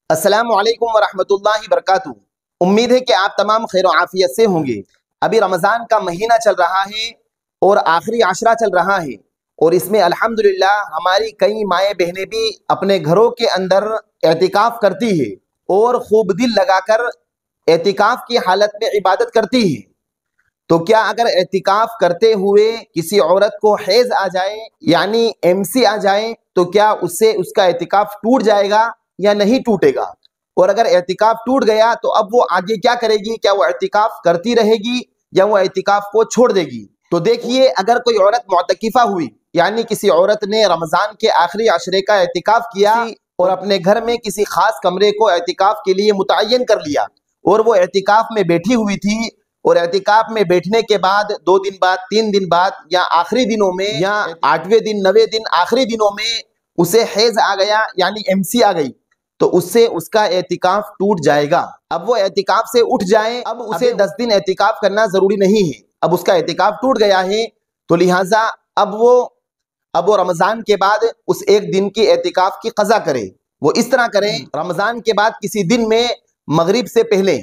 السلام علیکم ورحمۃ اللہ وبرکاتہ۔ امید ہے کہ آپ تمام خیر و عافیت سے ہوں گے۔ ابھی رمضان کا مہینہ چل رہا ہے اور آخری عشرہ چل رہا ہے، اور اس میں الحمدللہ ہماری کئی مائیں بہنیں بھی اپنے گھروں کے اندر اعتکاف کرتی ہے اور خوب دل لگا کر اعتکاف کی حالت میں عبادت کرتی ہے۔ تو کیا اگر اعتکاف کرتے ہوئے کسی عورت کو حیض آ جائے یعنی MC آ جائے تو کیا اس سے اس کا اعتکاف ٹوٹ جائے گا یا نہیں ٹوٹے گا؟ اور اگر اعتکاف ٹوٹ گیا تو اب وہ آگے کیا کرے گی؟ کیا وہ اعتکاف کرتی رہے گی یا وہ اعتکاف کو چھوڑ دے گی؟ تو دیکھیے، اگر کوئی عورت معتکفہ ہوئی یعنی کسی عورت نے رمضان کے آخری عشرے کا اعتکاف کیا اور اپنے گھر میں کسی خاص کمرے کو اعتکاف کے لیے متعین کر لیا، اور وہ اعتکاف میں بیٹھی ہوئی تھی، اور اعتکاف میں بیٹھنے کے بعد 2 دن بعد 3 دن بعد یا آخری دنوں میں یا 8ویں دن 9ویں دن آخری دنوں میں اسے حیض آ گیا یعنی MC آ گئی، تو اس سے اس کا اعتکاف ٹوٹ جائے گا۔ اب وہ اعتکاف سے اٹھ جائے، اب اسے 10 دن اعتکاف کرنا ضروری نہیں ہے۔ اب اس کا اعتکاف ٹوٹ گیا ہے تو لہٰذا اب وہ رمضان کے بعد اس 1 دن کی اعتکاف کی قضا کرے۔ وہ اس طرح کرے، رمضان کے بعد کسی دن میں مغرب سے پہلے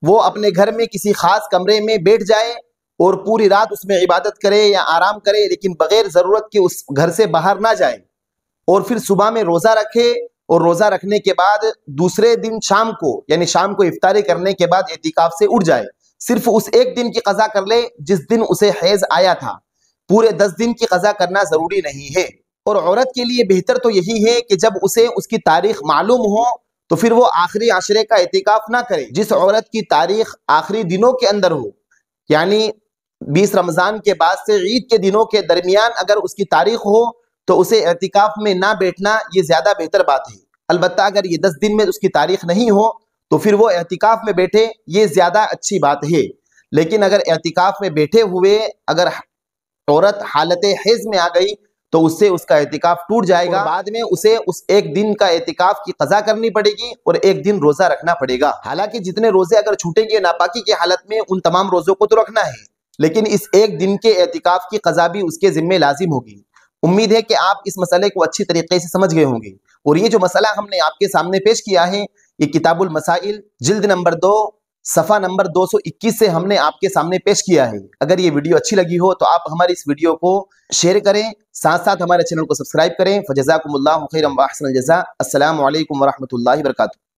وہ اپنے گھر میں کسی خاص کمرے میں بیٹھ جائے اور پوری رات اس میں عبادت کرے یا آرام کرے، لیکن بغیر ضرورت کے اس گھر سے باہر نہ جائے، اور پھر صبح میں روزہ رکھے، اور روزہ رکھنے کے بعد دوسرے دن شام کو یعنی شام کو افطاری کرنے کے بعد اعتکاف سے اٹھ جائے۔ صرف اس 1 دن کی قضا کر لے جس دن اسے حیض آیا تھا، پورے 10 دن کی قضا کرنا ضروری نہیں ہے۔ اور عورت کے لیے بہتر تو یہی ہے کہ جب اسے اس کی تاریخ معلوم ہو تو پھر وہ آخری عشرے کا اعتکاف نہ کرے۔ جس عورت کی تاریخ آخری دنوں کے اندر ہو یعنی 20 رمضان کے بعد سے عید کے دنوں کے درمیان اگر اس کی تاریخ ہو تو اسے اعتکاف میں نہ بیٹھنا یہ زیادہ بہتر بات ہے۔ البتہ اگر یہ 10 دن میں اس کی تاریخ نہیں ہو تو پھر وہ اعتکاف میں بیٹھے، یہ زیادہ اچھی بات ہے۔ لیکن اگر اعتکاف میں بیٹھے ہوئے اگر عورت حالت حیض میں آ گئی تو اس سے اس کا اعتکاف ٹوٹ جائے گا، بعد میں اسے اس 1 دن کا اعتکاف کی قضا کرنی پڑے گی اور 1 دن روزہ رکھنا پڑے گا۔ حالانکہ جتنے روزے اگر چھوٹیں گے ناپاکی کی حالت میں ان تمام روزوں کو تو رکھنا ہے، لیکن اس 1 دن کے اعتکاف کی قضا بھی اس کے ذمے لازم ہوگی۔ امید ہے کہ آپ اس مسئلے کو اچھی طریقے سے سمجھ گئے ہوں گے، اور یہ جو مسئلہ ہم نے آپ کے سامنے پیش کیا ہے یہ کتاب المسائل جلد نمبر 2 صفحہ نمبر 221 سے ہم نے آپ کے سامنے پیش کیا ہے۔ اگر یہ ویڈیو اچھی لگی ہو تو آپ ہماری اس ویڈیو کو شیئر کریں، ساتھ ساتھ ہمارے چینل کو سبسکرائب کریں۔ فجزاکم اللہ خیرا واحسن الجزاء۔ السلام علیکم ورحمۃ اللہ وبرکاتہ۔